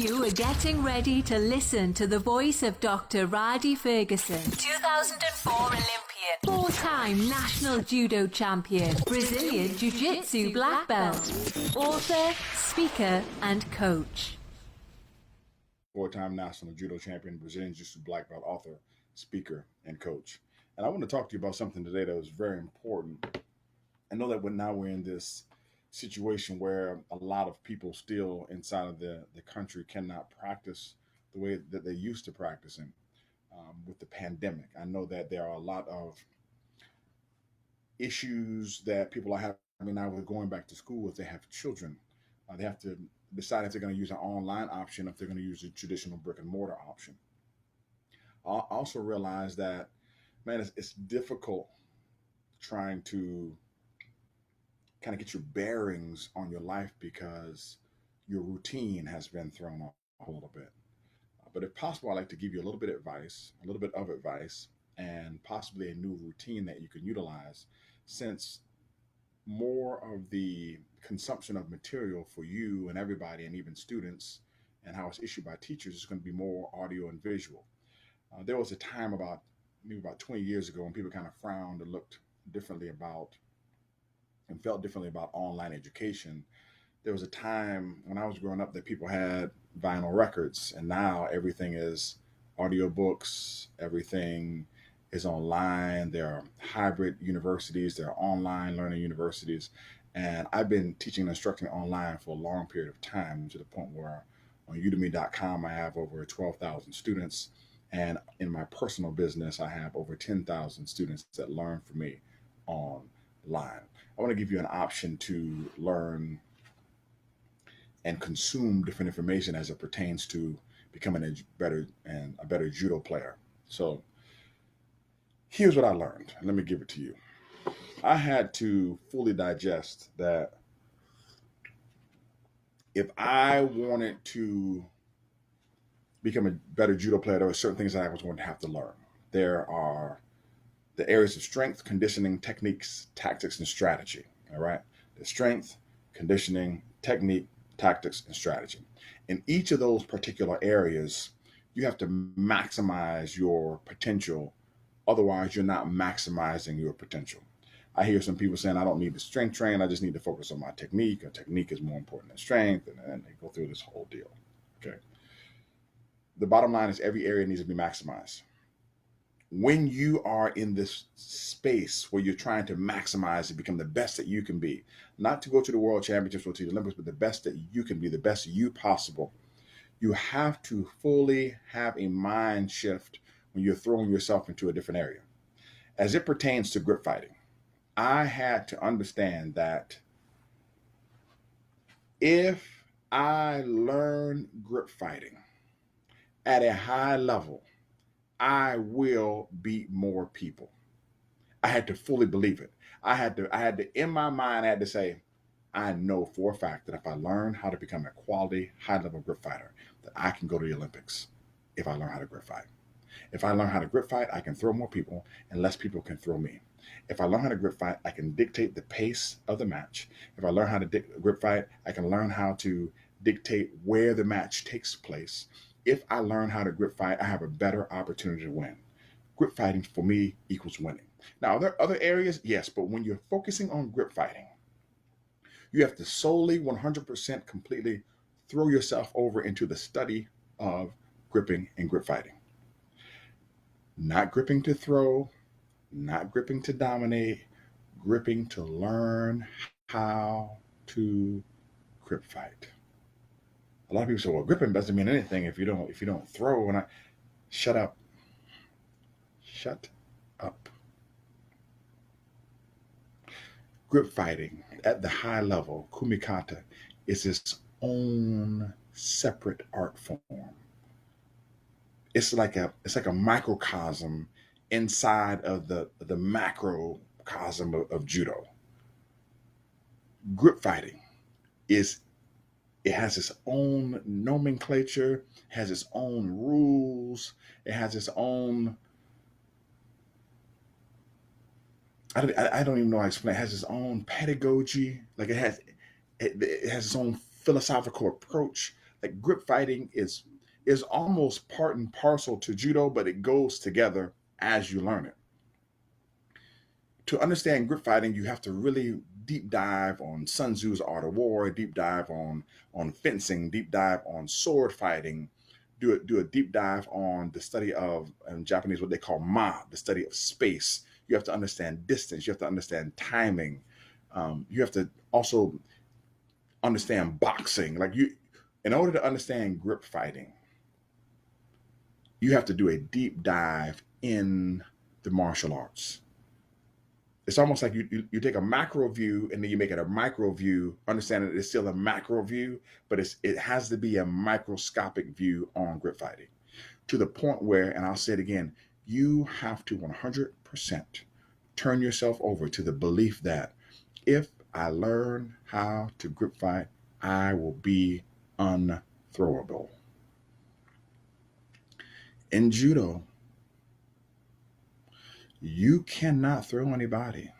You are getting ready to listen to the voice of Dr. Rhadi Ferguson, 2004 Olympian, four-time national judo champion, Brazilian jiu-jitsu black belt, author, speaker, and coach. Four-time national judo champion, Brazilian jiu-jitsu black belt, author, speaker, and coach. And I want to talk to you about something today that was very important. I know that now we're in this situation where a lot of people still inside of the country cannot practice the way that they used to practicing with the pandemic. I know that there are a lot of issues that people are having now with going back to school if they have children. They have to decide if they're going to use an online option, if they're going to use a traditional brick and mortar option. I also realize that, man, it's difficult trying to kind of get your bearings on your life because your routine has been thrown off a little bit. But if possible, I'd like to give you a little bit of advice, and possibly a new routine that you can utilize, since more of the consumption of material for you and everybody, and even students, and how it's issued by teachers, is going to be more audio and visual. There was a time maybe about 20 years ago when people kind of frowned and looked differently about and felt differently about online education. There was a time when I was growing up that people had vinyl records, and now everything is audiobooks, everything is online. There are hybrid universities, there are online learning universities, and I've been teaching and instructing online for a long period of time, to the point where on udemy.com I have over 12,000 students, and in my personal business I have over 10,000 students that learn from me online. I want to give you an option to learn and consume different information as it pertains to becoming a better judo player. So here's what I learned. Let me give it to you. I had to fully digest that if I wanted to become a better judo player, there were certain things that I was going to have to learn. There are the areas of strength, conditioning, techniques, tactics, and strategy. All right. The strength, conditioning, technique, tactics, and strategy. In each of those particular areas, you have to maximize your potential. Otherwise, you're not maximizing your potential. I hear some people saying, I don't need to strength train. I just need to focus on my technique. Or technique is more important than strength. And then they go through this whole deal. Okay. The bottom line is every area needs to be maximized. When you are in this space where you're trying to maximize and become the best that you can be, not to go to the world championships or to the Olympics, but the best that you can be, the best you possible, you have to fully have a mind shift when you're throwing yourself into a different area. As it pertains to grip fighting, I had to understand that if I learn grip fighting at a high level, I will beat more people. I had to fully believe it. I had to, in my mind, I had to say, I know for a fact that if I learn how to become a quality, high-level grip fighter, that I can go to the Olympics if I learn how to grip fight. If I learn how to grip fight, I can throw more people and less people can throw me. If I learn how to grip fight, I can dictate the pace of the match. If I learn how to grip fight, I can learn how to dictate where the match takes place. If I learn how to grip fight, I have a better opportunity to win. Grip fighting for me equals winning. Now, are there other areas? Yes, but when you're focusing on grip fighting, you have to solely 100% completely throw yourself over into the study of gripping and grip fighting. Not gripping to throw, not gripping to dominate, gripping to learn how to grip fight. A lot of people say, well, gripping doesn't mean anything if you don't throw. And shut up. Shut up. Grip fighting at the high level, kumikata, is its own separate art form. It's like a microcosm inside of the macrocosm of judo. Grip fighting it has its own nomenclature, has its own rules, it has its own, I don't even know how to explain. It has its own pedagogy. Like it has its own philosophical approach. Like grip fighting is almost part and parcel to judo, but it goes together as you learn it. To understand grip fighting, you have to really deep dive on Sun Tzu's Art of War, deep dive on fencing, deep dive on sword fighting, do a deep dive on the study of, in Japanese, what they call ma, the study of space. You have to understand distance. You have to understand timing. You have to also understand boxing. In order to understand grip fighting, you have to do a deep dive in the martial arts. It's almost like you take a macro view and then you make it a micro view, understanding that it's still a macro view, but it has to be a microscopic view on grip fighting, to the point where, and I'll say it again, you have to 100% turn yourself over to the belief that if I learn how to grip fight, I will be unthrowable. In judo, you cannot throw anybody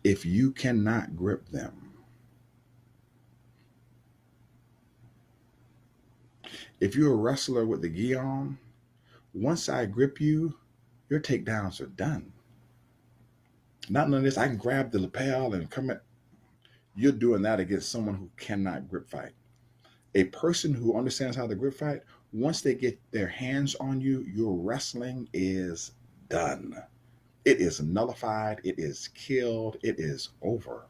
if you cannot grip them. If you're a wrestler with the gi on, once I grip you, your takedowns are done. Not none of this, I can grab the lapel and come in. You're doing that against someone who cannot grip fight. A person who understands how to grip fight, once they get their hands on you, your wrestling is done. It is nullified. It is killed. It is over.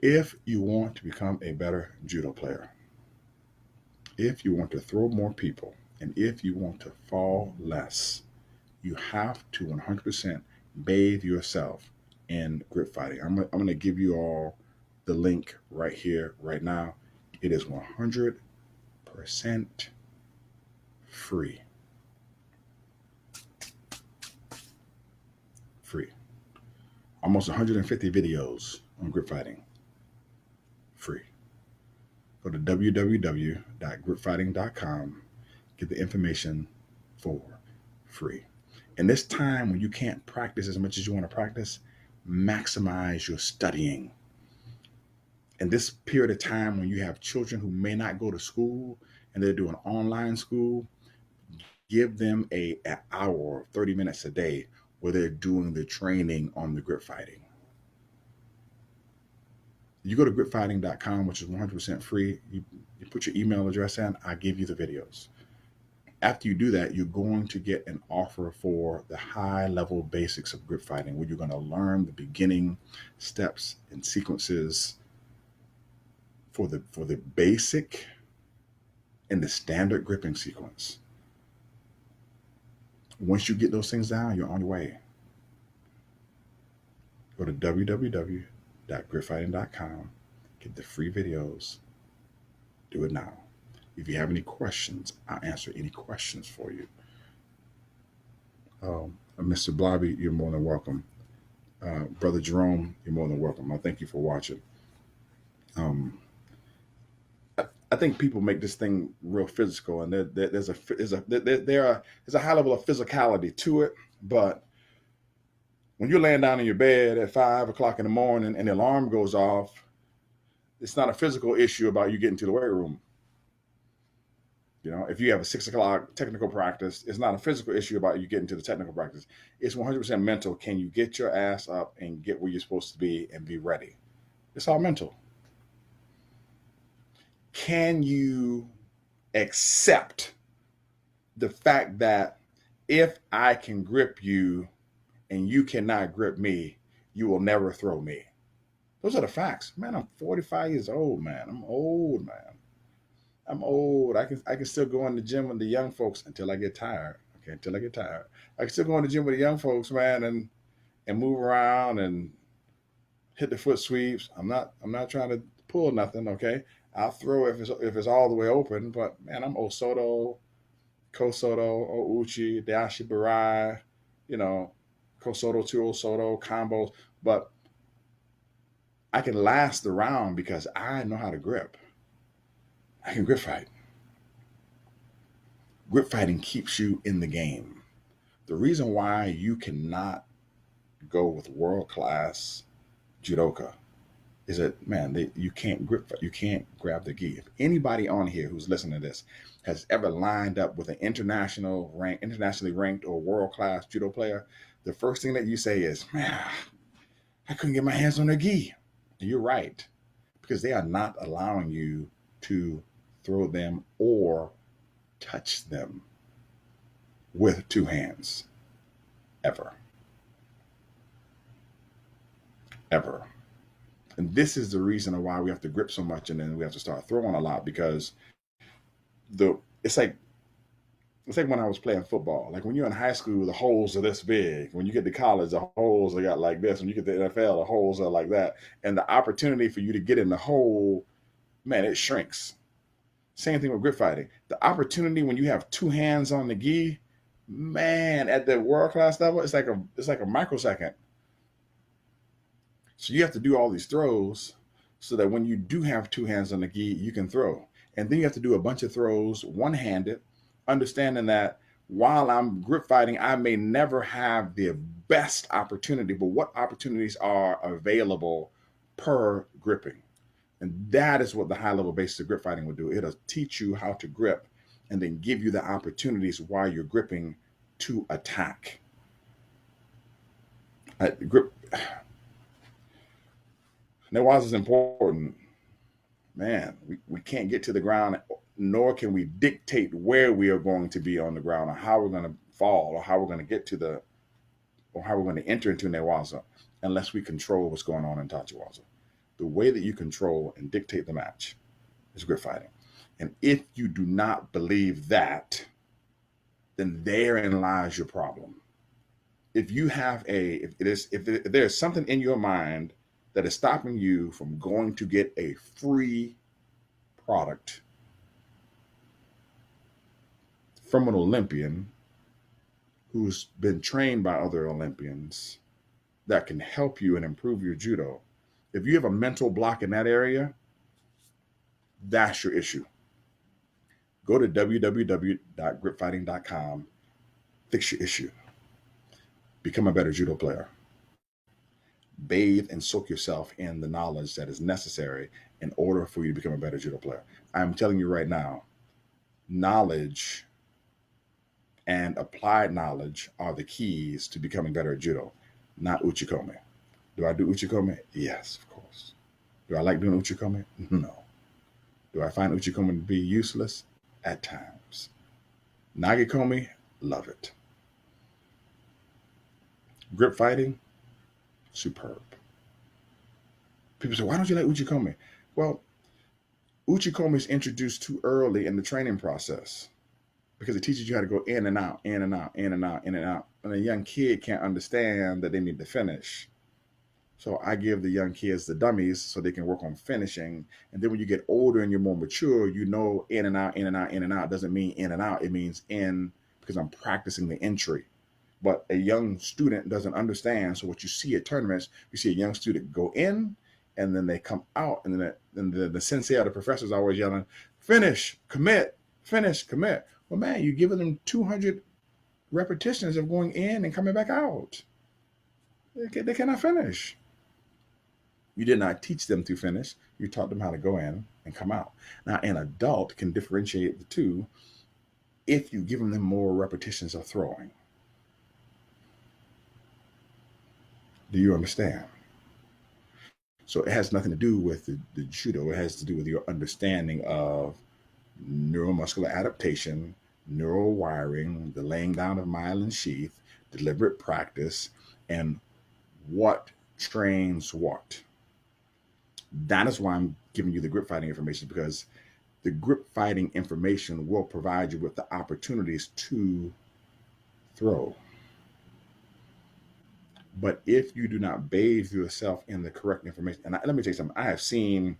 If you want to become a better judo player, if you want to throw more people, and if you want to fall less, you have to 100% bathe yourself in grip fighting. I'm going to give you all the link right here, right now. It is 100% free. Free. Almost 150 videos on grip fighting. Free. Go to www.gripfighting.com. Get the information for free. In this time when you can't practice as much as you want to practice, maximize your studying. In this period of time when you have children who may not go to school and they're doing online school, give them an hour or 30 minutes a day where they're doing the training on the grip fighting. You go to gripfighting.com, which is 100% free. You put your email address in, I give you the videos. After you do that, you're going to get an offer for the high level basics of grip fighting, where you're going to learn the beginning steps and sequences for the basic and the standard gripping sequence. Once you get those things down, you're on your way. Go to www.gripfighting.com, get the free videos, do it now. If you have any questions, I'll answer any questions for you. Mr. Blobby, you're more than welcome. Brother Jerome, you're more than welcome. I thank you for watching. I think people make this thing real physical, and there's a high level of physicality to it. But when you're laying down in your bed at 5 o'clock in the morning and the alarm goes off, it's not a physical issue about you getting to the weight room. You know, if you have a 6 o'clock technical practice, it's not a physical issue about you getting to the technical practice. It's 100% mental. Can you get your ass up and get where you're supposed to be and be ready? It's all mental. Can you accept the fact that if I can grip you and you cannot grip me, you will never throw me? Those are the facts. Man, I'm 45 years old, man. I'm old, man. I'm old. I can still go in the gym with the young folks until I get tired. Okay, until I get tired. I can still go in the gym with the young folks, man, and move around and hit the foot sweeps. I'm not trying to pull nothing, okay? I'll throw if it's all the way open, but man, I'm Osoto, Kosoto, Ouchi, Dashi Barai, Kosoto to Osoto, combos. But I can last the round because I know how to grip. I can grip fight. Grip fighting keeps you in the game. The reason why you cannot go with world-class judoka is that, man, you can't you can't grab the gi. If anybody on here who's listening to this has ever lined up with an internationally ranked or world class judo player, the first thing that you say is, man, I couldn't get my hands on their gi. And you're right, because they are not allowing you to throw them or touch them with two hands, ever. Ever. And this is the reason why we have to grip so much, and then we have to start throwing a lot, because it's like when I was playing football. Like when you're in high school, the holes are this big. When you get to college, the holes are got like this. When you get to the NFL, the holes are like that. And the opportunity for you to get in the hole, man, it shrinks. Same thing with grip fighting. The opportunity when you have two hands on the gi, man, at the world class level, it's like a microsecond. So you have to do all these throws so that when you do have two hands on the gi, you can throw. And then you have to do a bunch of throws one-handed, understanding that while I'm grip fighting, I may never have the best opportunity, but what opportunities are available per gripping? And that is what the high-level basics of grip fighting will do. It'll teach you how to grip and then give you the opportunities while you're gripping to attack. Grip. Newaza is important. Man, we can't get to the ground, nor can we dictate where we are going to be on the ground, or how we're going to fall, or how we're going to get to or how we're going to enter into Newaza, unless we control what's going on in Tachiwaza. The way that you control and dictate the match is grip fighting. And if you do not believe that, then therein lies your problem. If you have if there's something in your mind that is stopping you from going to get a free product from an Olympian who's been trained by other Olympians that can help you and improve your judo, if you have a mental block in that area, that's your issue. Go to www.gripfighting.com, fix your issue, become a better judo player. Bathe and soak yourself in the knowledge that is necessary in order for you to become a better judo player. I'm telling you right now, knowledge and applied knowledge are the keys to becoming better at judo, not uchikomi. Do I do uchikomi? Yes, of course. Do I like doing uchikomi? No. Do I find uchikomi to be useless? At times. Nagekomi, love it. Grip fighting, superb. People say, why don't you like uchikomi? Well, uchikomi is introduced too early in the training process because it teaches you how to go in and out, in and out, in and out, in and out. And a young kid can't understand that they need to finish. So I give the young kids the dummies so they can work on finishing. And then when you get older and you're more mature, you know in and out, in and out, in and out doesn't mean in and out. It means in because I'm practicing the entry. But a young student doesn't understand. So what you see at tournaments, you see a young student go in and then they come out. And then the sensei or the professor is always yelling, finish, commit, finish, commit. Well, man, you're giving them 200 repetitions of going in and coming back out. They cannot finish. You did not teach them to finish. You taught them how to go in and come out. Now, an adult can differentiate the two if you give them more repetitions of throwing. Do you understand? So it has nothing to do with the judo. It has to do with your understanding of neuromuscular adaptation, neural wiring, the laying down of myelin sheath, deliberate practice, and what trains what. That is why I'm giving you the grip fighting information, because the grip fighting information will provide you with the opportunities to throw. But if you do not bathe yourself in the correct information, and let me tell you something, I have seen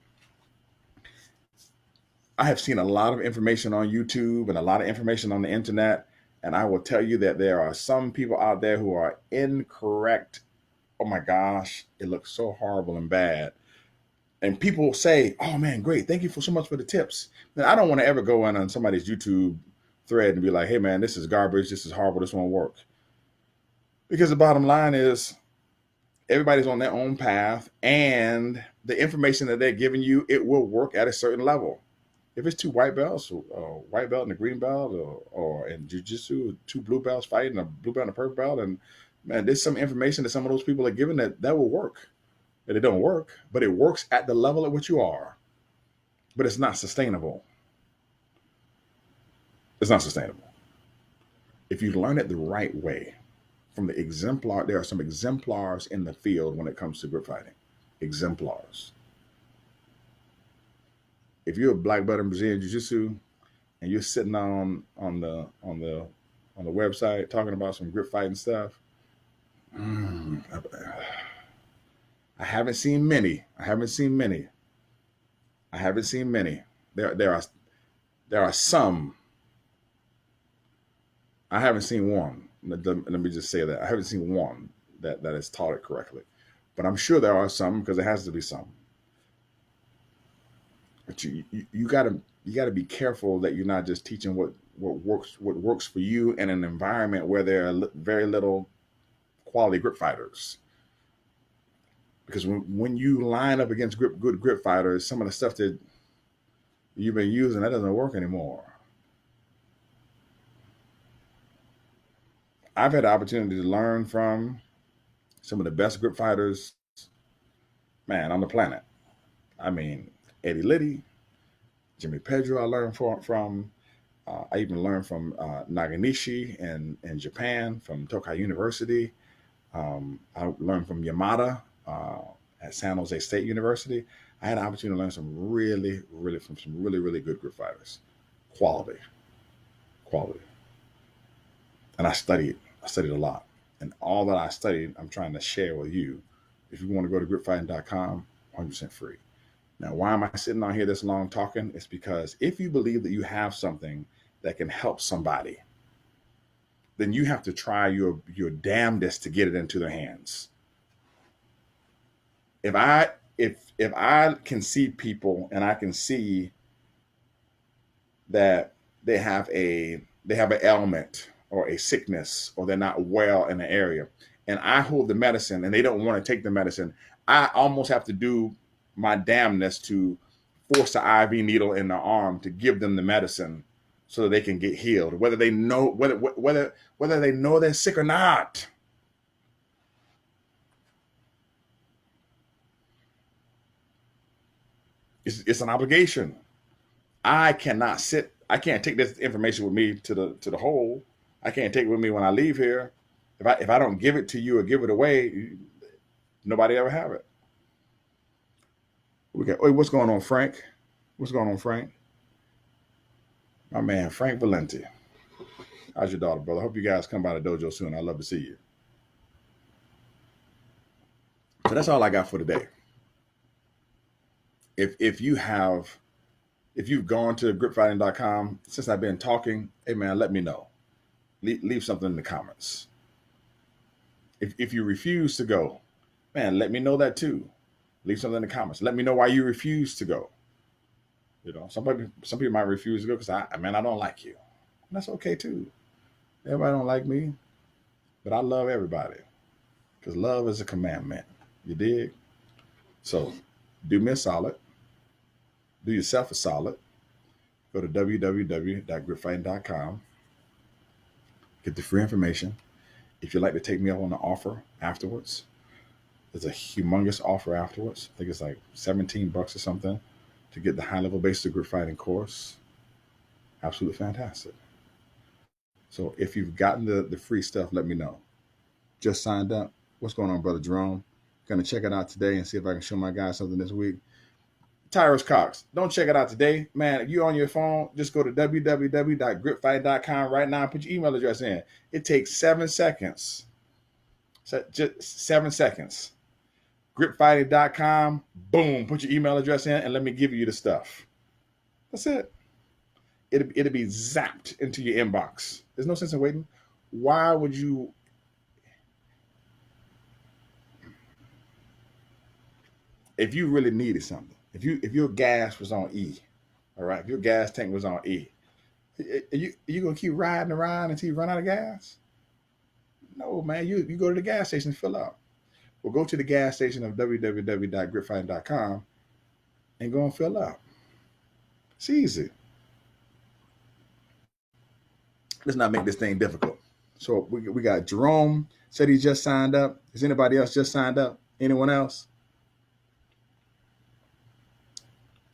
a lot of information on YouTube and a lot of information on the internet, and I will tell you that there are some people out there who are incorrect. Oh my gosh, it looks so horrible and bad. And people say, oh man, great, thank you so much for the tips. Then I don't want to ever go on somebody's YouTube thread and be like, hey man, this is garbage, this is horrible, this won't work. Because the bottom line is everybody's on their own path and the information that they're giving you, it will work at a certain level. If it's two white belts, white belt and a green belt, or in jujitsu, two blue belts fighting, a blue belt and a purple belt, and man, there's some information that some of those people are giving that will work. That it don't work, but it works at the level at which you are. But it's not sustainable. It's not sustainable. If you learn it the right way, from the exemplar, there are some exemplars in the field when it comes to grip fighting. Exemplars. If you're a black belt in Brazilian Jiu-Jitsu and you're sitting on the website talking about some grip fighting stuff, I haven't seen many. There are some. I haven't seen one. Let me just say that I haven't seen one that has taught it correctly, but I'm sure there are some, because there has to be some. But you gotta be careful that you're not just teaching what works for you in an environment where there are very little quality grip fighters. Because when you line up against good grip fighters, some of the stuff that you've been using, that doesn't work anymore. I've had the opportunity to learn from some of the best grip fighters, man, on the planet. I mean, Eddie Liddy, Jimmy Pedro, I learned from. I even learned from Naganishi in Japan, from Tokai University. I learned from Yamada at San Jose State University. I had an opportunity to learn some really good grip fighters. Quality. And I studied a lot. And all that I studied, I'm trying to share with you. If you want to go to gripfighting.com, 100% free. Now, why am I sitting on here this long talking? It's because if you believe that you have something that can help somebody, then you have to try your damnedest to get it into their hands. If I can see people and I can see that they have an ailment or a sickness, or they're not well in an area, and I hold the medicine and they don't want to take the medicine, I almost have to do my damnness to force the IV needle in their arm to give them the medicine so that they can get healed, whether they know whether they know they're sick or not. It's an obligation. I can't take this information with me to the hole. I can't take it with me when I leave here. If I don't give it to you or give it away, nobody ever have it. Hey, what's going on, Frank? My man, Frank Valenti. How's your daughter, brother? I hope you guys come by the dojo soon. I'd love to see you. So that's all I got for today. If you've gone to gripfighting.com since I've been talking, hey man, let me know. Leave something in the comments. If you refuse to go, man, let me know that too. Leave something in the comments. Let me know why you refuse to go. You know, some people might refuse to go because I don't like you. And that's okay too. Everybody don't like me, but I love everybody because love is a commandment. You dig? So do me a solid. Do yourself a solid. Go to www.gripfighting.com. Get the free information. If you'd like to take me up on the offer afterwards, there's a humongous offer afterwards. I think it's like $17 or something to get the high-level basic grip fighting course. Absolutely fantastic. So if you've gotten the free stuff, let me know. Just signed up. What's going on, Brother Jerome? Going to check it out today and see if I can show my guys something this week. Tyrus Cox, don't check it out today. Man, if you're on your phone, just go to www.gripfighting.com right now and put your email address in. It takes 7 seconds. Just 7 seconds. Gripfighting.com, boom, put your email address in and let me give you the stuff. That's it. It'll be zapped into your inbox. There's no sense in waiting. Why would you? If you really needed something, if your gas was on E, all right, if your gas tank was on E, are you gonna keep riding around until you run out of gas? No, man, you go to the gas station and fill up. Well, go to the gas station of www.gripfighting.com and go and fill out. It's easy. Let's not make this thing difficult. So we got Jerome said he just signed up. Has anybody else just signed up? Anyone else?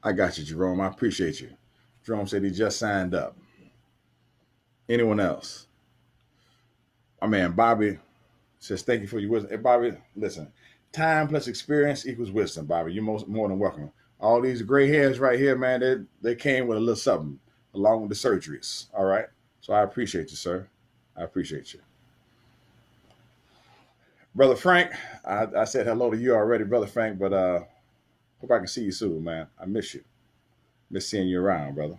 I got you, Jerome. I appreciate you. Jerome said he just signed up. Anyone else? My man Bobby says, thank you for your wisdom. Hey, Bobby, listen, time plus experience equals wisdom, Bobby. You're more than welcome. All these gray hairs right here, man, they came with a little something along with the surgeries. All right. So I appreciate you, sir. I appreciate you. Brother Frank, I said hello to you already, Brother Frank, but hope I can see you soon, man. I miss you. Miss seeing you around, brother.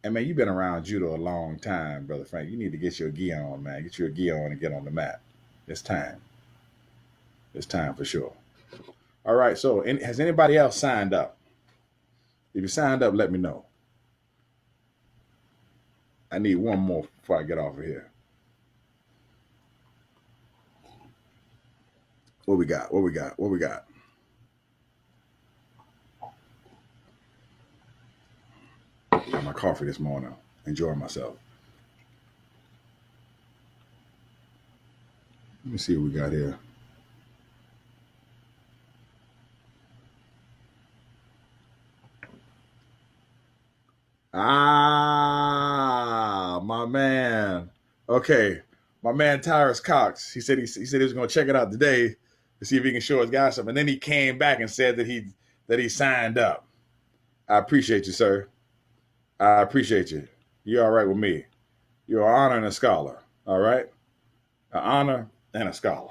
And man, you've been around judo a long time, Brother Frank. You need to get your gi on, man. Get your gi on and get on the mat. It's time. It's time for sure. All right, so has anybody else signed up? If you signed up, let me know. I need one more before I get off of here. What we got? What we got? What we got? Got my coffee this morning. Enjoying myself. Let me see what we got here. Ah, my man. Okay, my man Tyrus Cox. He said he was going to check it out today to see if he can show his guys something. And then he came back and said that he signed up. I appreciate you, sir. I appreciate you. You're all right with me. You're an honor and a scholar. All right, an honor and a scholar.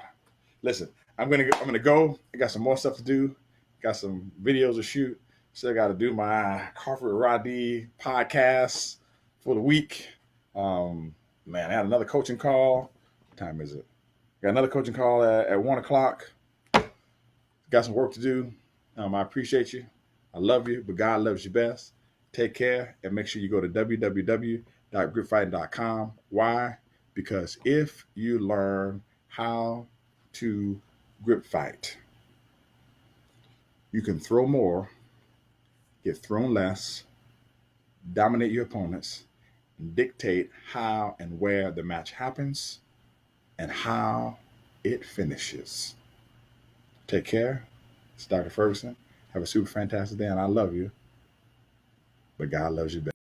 Listen, I'm gonna go. I got some more stuff to do. Got some videos to shoot. Still got to do my Coffee with Rhadi podcast for the week. Man, I had another coaching call. What time is it? Got another coaching call at 1:00. Got some work to do. I appreciate you. I love you, but God loves you best. Take care and make sure you go to www.gripfighting.com. Why? Because if you learn how to grip fight, you can throw more, get thrown less, dominate your opponents, and dictate how and where the match happens and how it finishes. Take care. It's Dr. Ferguson. Have a super fantastic day, and I love you. But God loves you best.